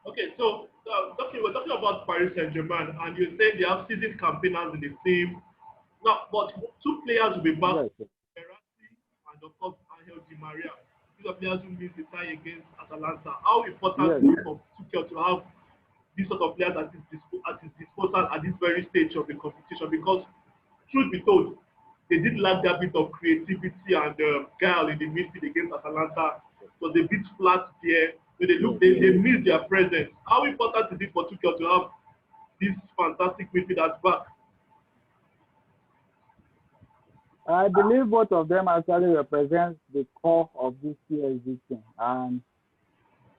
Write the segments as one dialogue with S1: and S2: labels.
S1: Okay, so we're talking about Paris Saint-Germain, and you say they have seasoned campaigners in the team. Now, but two players will be back,
S2: Yes,
S1: Verratti and of course Angel Di Maria. These are players who missed the tie against Atalanta. How important
S2: yes.
S1: is it for Tuchel to have these sort of players at his disposal at this very stage of the competition? Because truth be told, they did lack that bit of creativity and guile in the midfield against Atalanta. So they bit flat there. So
S2: Yes.
S1: they miss their presence. How important is it for Tuchel to have this fantastic midfielders back?
S2: I believe both of them actually represent the core of this PSG team, and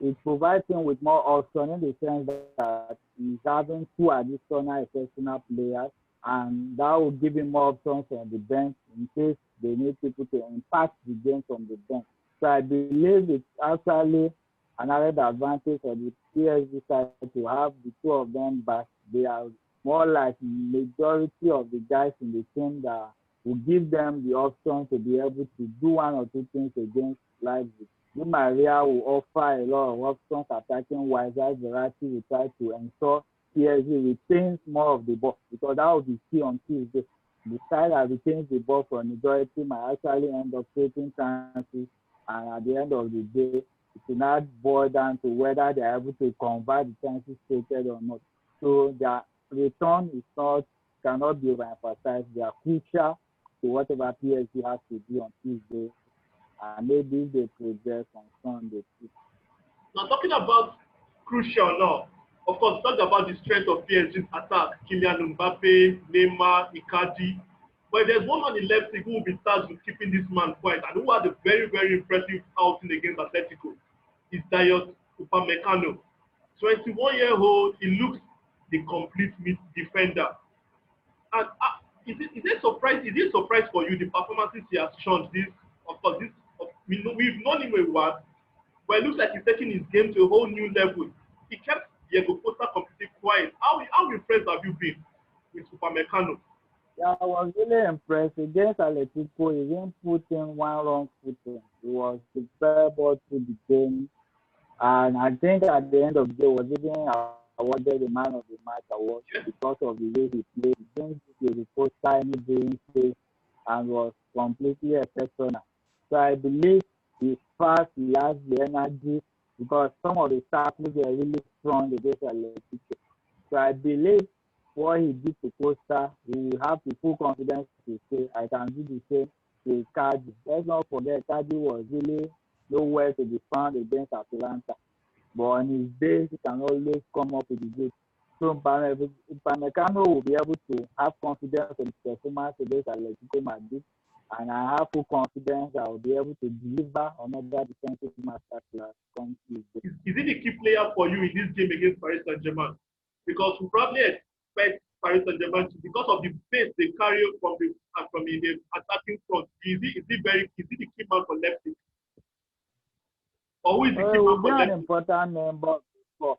S2: it provides him with more option in the sense that he's having two additional exceptional players, and that will give him more options on the bench in case they need people to impact the game from the bench. So I believe it's actually another advantage of the PSG side to have the two of them back. They are more like majority of the guys in the team that will give them the option to be able to do one or two things against Leipzig. Di Maria will offer a lot of options attacking wise, while Verratti will try to ensure PSG retains more of the ball because that will be key on Tuesday. The side that retains the ball for majority might actually end up creating chances, and at the end of the day, it will not boil down to whether they are able to convert the chances created or not. So their return is not cannot be overemphasized. They are crucial to whatever PSG has to do on Tuesday, and maybe they progress on Sunday too.
S1: Now talking about crucial now, of course, talk about the strength of PSG's attack, Kylian Mbappe, Neymar, Icardi. But there's one man in Leipzig who will be tasked with keeping this man quiet and who had a very, very impressive outing against Atletico. Is Dayot Upamecano. 21-year-old, he looks the complete defender. And is it surprise? Is it a surprise for you the performances he has shown? This, of course, we've known him a while, but it looks like he's taking his game to a whole new level. He kept Diego Costa completely quiet. How impressed have you been with Upamecano?
S2: Yeah, I was really impressed against Atletico. He didn't put in one wrong footing. He was prepared all through the game, and I think at the end of the day, was even awarded the man of the match award because
S1: Yes,
S2: of the way he played. He didn't give the Costa any breathing space and was completely exceptional. So I believe he's fast. He has the energy because some of the tackles were really strong against Atletico. So I believe what he did to Costa, he will have the full confidence to say, I can do the same to Cardi. Let's not forget, Cardi was really nowhere to be found against Atalanta. But on his days, he can always come up with the goods. So Upamecano will be able to have confidence in his performance against Atletico Madrid, and I have full confidence I will be able to deliver another defensive masterclass come Tuesday.
S1: is he the key player for you in this game against Paris Saint-Germain? Because we probably expect Paris Saint-Germain to, because of the pace they carry from the attacking front. Is he the key man for Leipzig? Or who is the
S2: It
S1: key
S2: will
S1: man
S2: be
S1: for
S2: an
S1: Leipzig?
S2: important member. But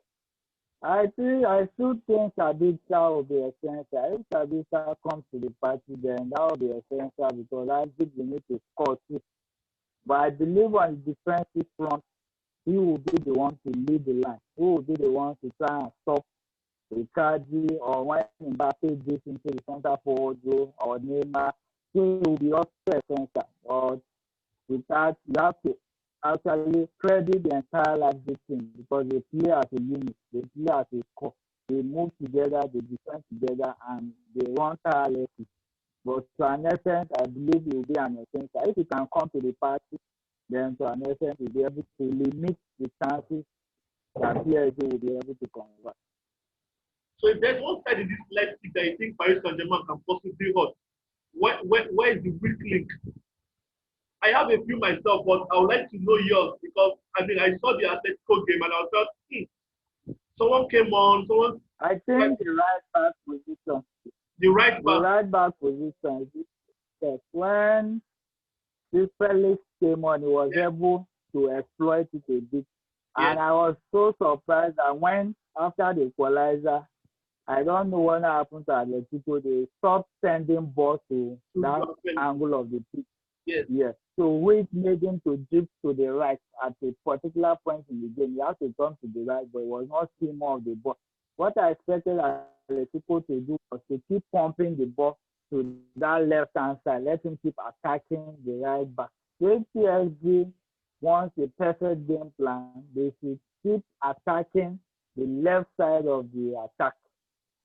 S2: I still think Sabitzer will be essential. If Sabitzer comes to the party, then that will be essential because I think we need to score too. But I believe on the defensive front, he will be the one to lead the line. He will be the one to try and stop Icardi or when Mbappe gets into the center forward role or Neymar. He will be also essential. But with that, you have to actually credit the entire Leipzig team because they play as a unit, they play as a core. They move together, they defend together, and they run tirelessly. But to an extent, I believe he will be an essential. If he can come to the party, then to an extent, he'll be able to limit the chances that PSG will be able to convert.
S1: So if there's one side in this Leipzig that you think Paris Saint-Germain can possibly hurt, where is the weak link? I have a few myself, but I would like to know yours because I mean I saw the Atletico game and I felt someone came on, someone
S2: I
S1: like
S2: think the right back position,
S1: the right
S2: the
S1: back.
S2: right back position, is that when this Felix came on, he was
S1: Yeah,
S2: able to exploit it a bit.
S1: yeah.
S2: And I was so surprised that when, after the equalizer, I don't know what happened to Atletico, they stopped sending balls to
S1: To
S2: that
S1: Joao Felix.
S2: angle of the pitch.
S1: Yes.
S2: Yes. So which made him to drift to the right at a particular point in the game. He had to turn to the right, but he was not seeing more of the ball. What I expected Atletico to do was to keep pumping the ball to that left hand side, let him keep attacking the right back. So if PSG wants a perfect game plan, they should keep attacking the left side of the attack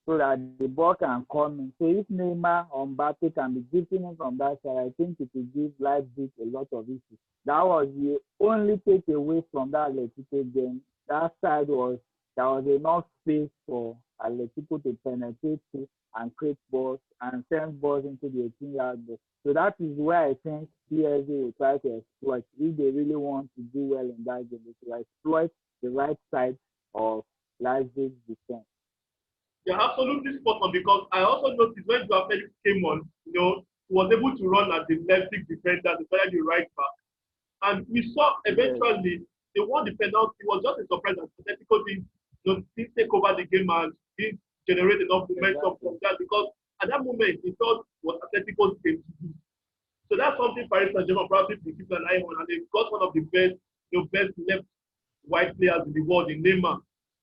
S2: so that the ball can come in. So if Neymar or Mbappe can be gifting it from that side, I think it will give Leipzig a lot of issues. That was the only takeaway from that Atletico game. That side was there was enough space for Atletico to penetrate to and create balls and send balls into the 18-yard box. So that is where I think PSG will try to exploit. If they really want to do well in that game, they should exploit the right side of Leipzig's defense.
S1: You're absolutely spot on because I also noticed when Joao Felix came on, he was able to run at the Leipzig defender, especially the right back. And we saw eventually they won the penalty. It was just a surprise that Atletico didn't take over the game and didn't generate enough momentum from that because at that moment he thought it was Atletico's game to do. So that's something Paris Saint-Germain probably will keep an eye on, and they've got one of the best left white players in the world in Neymar,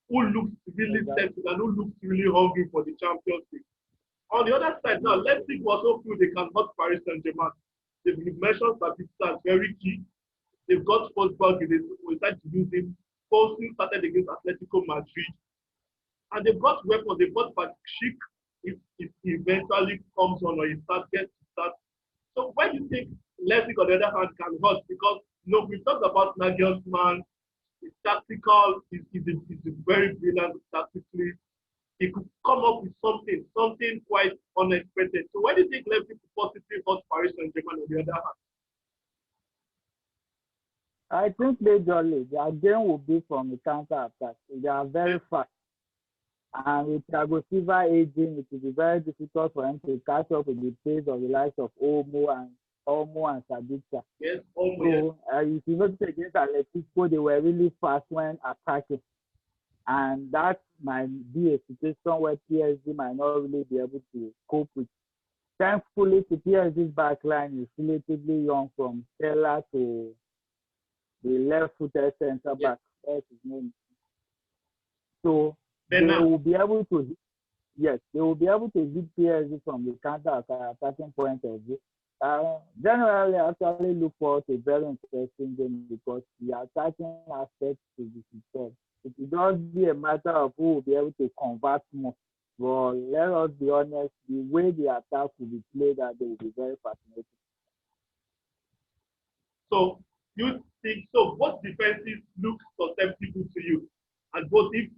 S1: who looks really settled and who looks really hungry for the Champions League. On the other side now, Leipzig also feel they can hurt Paris Saint-Germain. They've mentioned Batista as very key. They've got Forsberg, they decided to use him. Posting started against Atletico Madrid. And they've got weapons. They've got Chike if he eventually comes on or he gets to start. So why do you think Leipzig, on the other hand, can hurt? Because we talked about Nagelsmann. He's tactical. He's very brilliant tactically. He could come up with something quite unexpected. So why do you think Leipzig possibly hurt Paris Saint-Germain on the other hand?
S2: I think majorly their game will be from the counter attack. They are very fast. And with Thiago Silva aging, it will be very difficult for him to catch up with the pace of the likes of Olmo and Sabitzer.
S1: Yes,
S2: So if you notice against Atletico, they were really fast when attacking. And that might be a situation where PSG might not really be able to cope with. Thankfully, the PSG's backline is relatively young from Stella to the left-footed centre back. That's his name. So they will be able to hit PSG from the counter-attacking point of view. Generally, I actually look forward to a very interesting game because the attacking aspect to be superb. It will just be a matter of who will be able to convert more. But let us be honest, the way the attack will be played, that they will be very fascinating.
S1: So you think both defenses look susceptible to you, and both if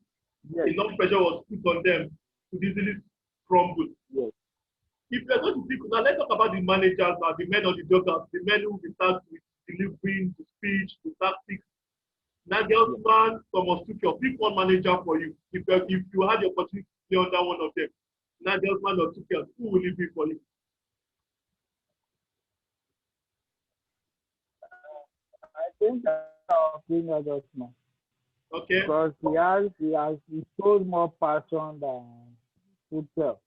S1: enough pressure was put on them, could easily crumble.
S2: Yes.
S1: If you're going to pick, now let's talk about the managers now, the men on the dugout, the men who will start with delivering the speech, the tactics. Nagelsmann, Thomas Tuchel, pick one manager for you. If you had the opportunity to play under one of them, Nagelsmann or Tuchel, who will it be for you?
S2: I think I'll be Nagelsmann.
S1: Okay.
S2: Because he shows more passion than Tuchel,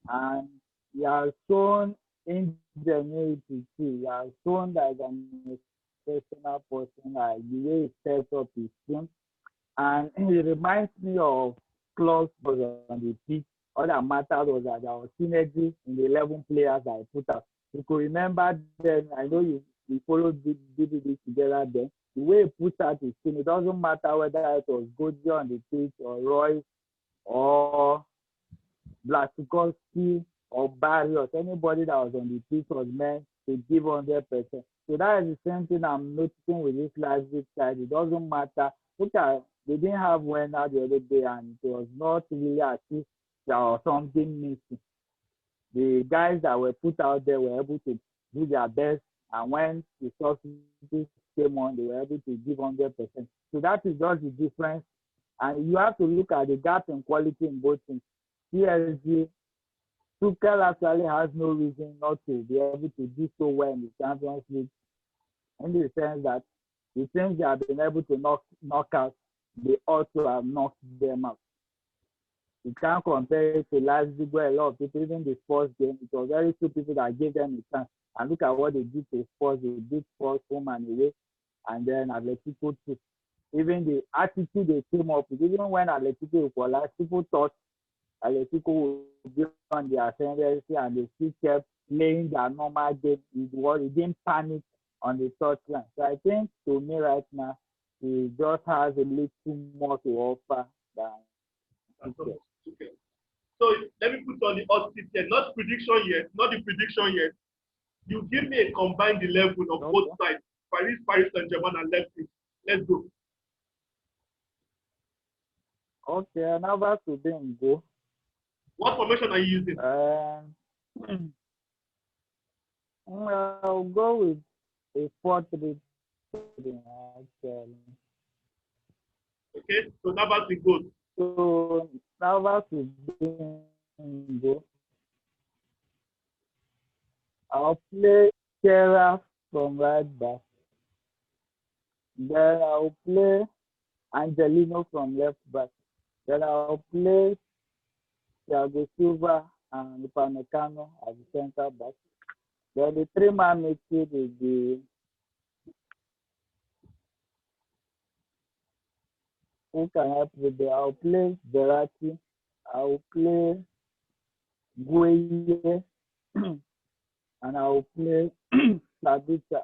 S2: and he has shown ingenuity too. He has shown that an exceptional person, like the way he sets up his team. And he reminds me of Klopp was on the pitch. All that mattered was that there was synergy in the 11 players that I put out. You could remember then, I know you followed DVD together then. The way he puts out his team, it doesn't matter whether it was Godje on the pitch or Royce or Blaskovski or Barrios. Anybody that was on the pitch was meant to give 100%. So that is the same thing I'm noticing with this Leipzig side. It doesn't matter. Look at, they didn't have Werner the other day, and it was not really as if there was something missing. The guys that were put out there were able to do their best, and when the substitutes came on, they were able to give 100%. So that is just the difference. And you have to look at the gap in quality in both teams. PSG, Tuchel actually has no reason not to be able to do so well in the Champions League, in the sense that the teams they have been able to knock out, they also have knocked them out. You can't compare it to Leipzig, where a lot of people, even the first game, it was very few people that gave them a chance. And look at what they did to Spurs. They beat Spurs home and away, and then Atletico too. Even the attitude they came up with, even when Atletico equalized, people thought Atletico would be on the ascendancy, and they still kept playing their normal game. It didn't panic on the touchline. So I think to me right now, he just has a little more to offer than Chike.
S1: Okay. So let me put on the hot seat here. Not prediction yet. Not the prediction yet. You give me a combined 11 of both sides. Paris Saint-Germain and Leipzig. Let's go.
S2: Okay, now back to bingo.
S1: What formation are you using?
S2: I'll go with a 4-3-3 actually.
S1: Okay, so now back to goal.
S2: So now back to bingo. I'll play Kera from right back. Then I'll play Angelino from left back. Then I'll play Thiago Silva and Upamecano as the center back. Then the three-man midfield will be who can help with the I'll play Verratti, I'll play Gueye, and I'll play Sabitzer.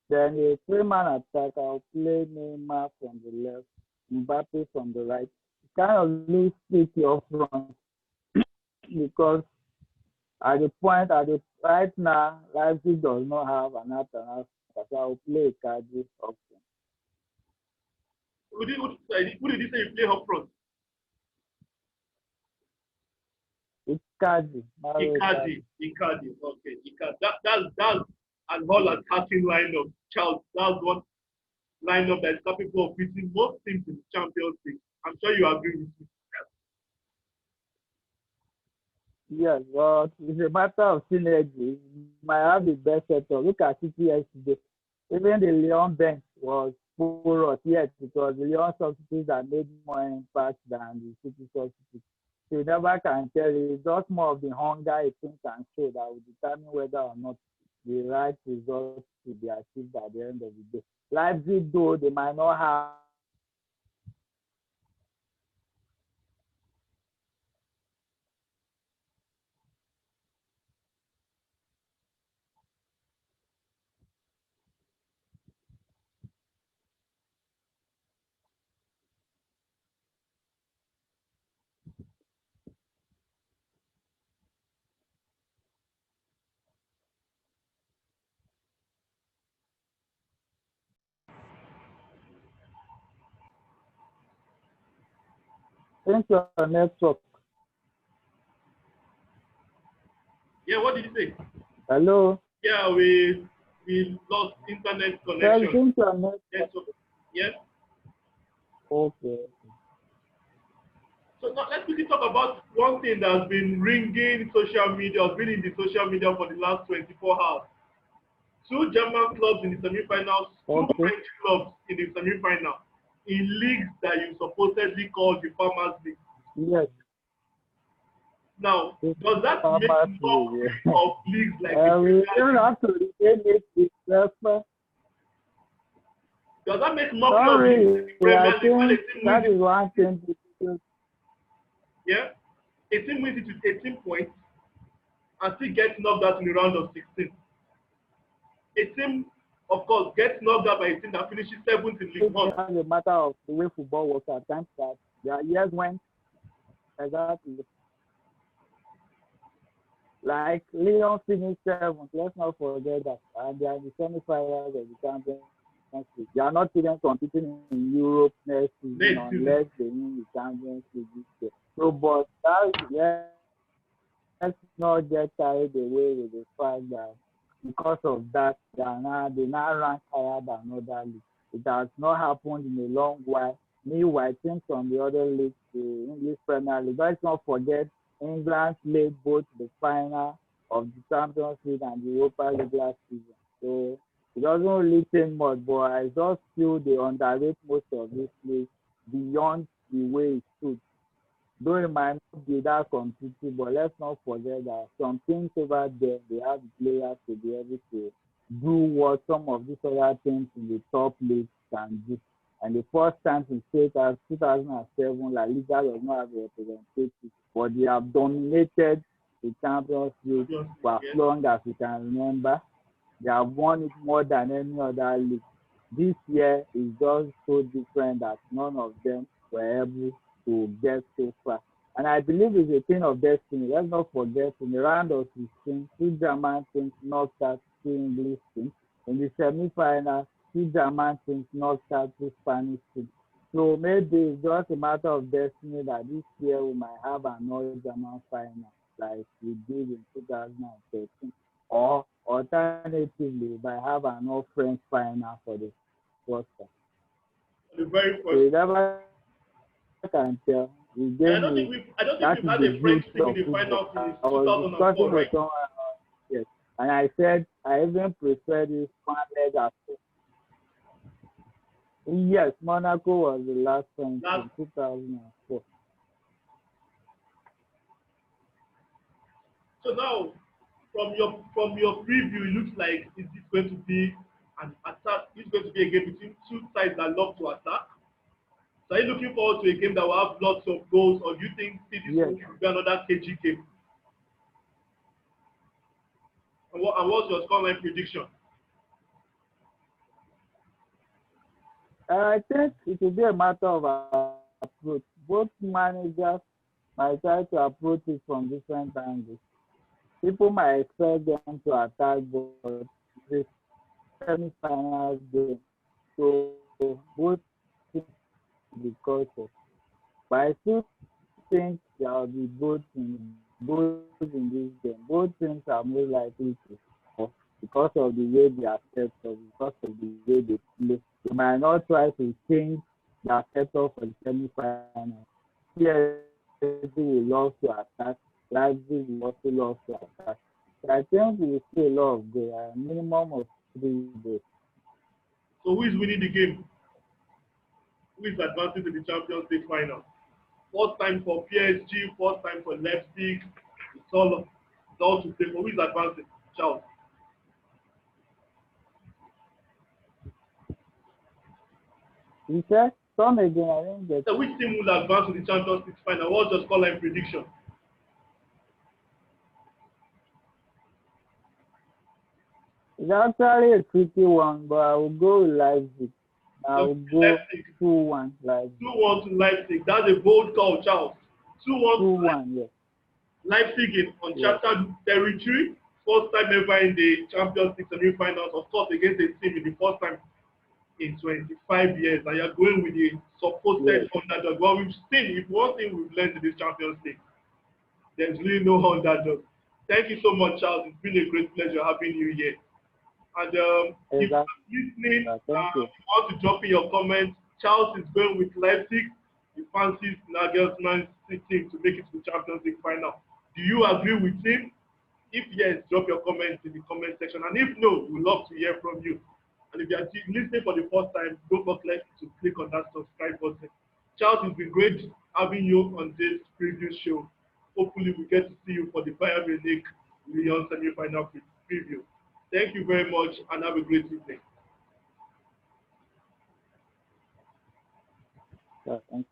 S2: Then the three-man attack, I'll play Neymar from the left, Mbappe from the right. Kind of lose sticky up front because at the right now, Leipzig does not have an out-and-out, so I'll play Icardi option.
S1: Who did you say you play up front?
S2: Icardi.
S1: Okay, Icardi. That's an all-attacking lineup. Charles, that's one lineup that is capable of beating most teams in the Champions League. I'm sure you agree with me.
S2: Yes, but it's a matter of synergy. You might have the best setup. Look at City yesterday. Even the Lyon bench was porous. Yes, it was the Lyon substitutes that made more impact than the City substitutes. So you never can tell. It's just more of the hunger a team can show that will determine whether or not the right result to be achieved at the end of the day. Leipzig, though, they might not have things on network.
S1: Yeah, what did you say?
S2: Hello?
S1: Yeah, we lost internet
S2: Well,
S1: connection.
S2: things on network.
S1: Yeah.
S2: Okay.
S1: So now let's quickly talk about one thing that has been ringing social media, has been in the social media for the last 24 hours. Two German clubs in the semi-finals, two French clubs in the semi-final, in leagues that you supposedly call the Farmers League.
S2: Yes.
S1: Now, does that make more of leagues like the
S2: we don't have to retain it itself.
S1: Does that make more of leagues like the Premier League?
S2: That is one thing.
S1: Yeah? A team wins it with 18 points and still gets knocked out in the round of 16. A team, of course, gets knocked out by a team that finishes 7th in League One.
S2: It's a matter of the way football works at times that there are years when exactly like Lyon finished 7th. Let's not forget that. And they are in the semi-finals of the Champions League. They are not even competing in Europe next season unless they win the Champions League this year. So, but let's not get carried away with the fact that because of that, they now rank higher than other leagues. It has not happened in a long while. Meanwhile, teams from the other leagues, the English Premier League, let's not forget England played both the final of the Champions League and the Europa League last season. So it doesn't really take much, but I just feel they underrate most of these leagues beyond the way it should. Though it might not be that competitive, but let's not forget that some things over there, they have the players to be able to do what some of these other teams in the top leagues can do. And the first time in state as 2007, La Liga does not have a representative, but they have dominated the Champions League for as long as we can remember. They have won it more than any other league. This year is just so different that none of them were able to get so far. And I believe it's a thing of destiny. Let's not forget in the round of 16, two German teams knocked out two English teams. In the semi-final, two German teams knocked out two Spanish teams. So maybe it's just a matter of destiny that this year we might have another German final like we did in 2013. Or alternatively, by have an all French final for the first time.
S1: The very
S2: So you
S1: first.
S2: never can tell.
S1: I don't think we've had a French team in the final since
S2: I was
S1: 2004,
S2: discussing with
S1: right?
S2: someone, yes, and I said I even prefer this one leg approach. Yes, Monaco was the last French in 2004.
S1: So now, from your preview, it looks like is this going to be an attack? It's going to be a game between two sides that love to attack. So are you looking forward to a game that will have lots of goals, or do you think this
S2: Yes.
S1: will be another KG game? And what's your scoreline prediction?
S2: I think it will be a matter of approach. Both managers might try to approach it from different angles. People might expect them to attack, but the semi-final game, so both teams will be cautious. But I still think there will be both in this game. Both teams are more likely to score because of the way they are set up, because of the way they play. They might not try to change their setup for the semi-final. PSG will love to attack. Leipzig will also love to attack. So I think we will see a lot of goals, a minimum of 3 goals.
S1: So who is winning the game? Who is advancing to the Champions League final? First time for PSG, first time for Leipzig. It's all to play for. Who is advancing? Charles.
S2: You said, come again, I didn't get
S1: So
S2: it.
S1: which team will advance to the Champions League final? What's your scoreline prediction?
S2: It's actually a tricky one, but I will go with Leipzig. I will go
S1: Leipzig.
S2: 2-1 Leipzig.
S1: 2-1 to Leipzig. That's a bold call, Charles. 2-1 to
S2: 2-1, yes.
S1: Leipzig in uncharted territory. First time ever in the Champions League semi-finals. Of course, against a team in the first time in 25 years. And you're going with the supposed underdog. Well, we've seen, if one thing we've learned in this Champions League, there's really no underdog. Thank you so much, Charles. It's been a great pleasure having you here. And if you're listening, you want to drop in your comments. Charles is going with Leipzig. He fancies Nagelsmann's team to make it to the Champions League final. Do you agree with him? If yes, drop your comments in the comment section. And if no, we'd love to hear from you. And if you are listening for the first time, don't forget to click on that subscribe button. Charles, it's been great having you on this previous show. Hopefully, we get to see you for the Bayern Munich Lyon semi-final preview. Thank you very much and have a great evening.
S2: Thank you.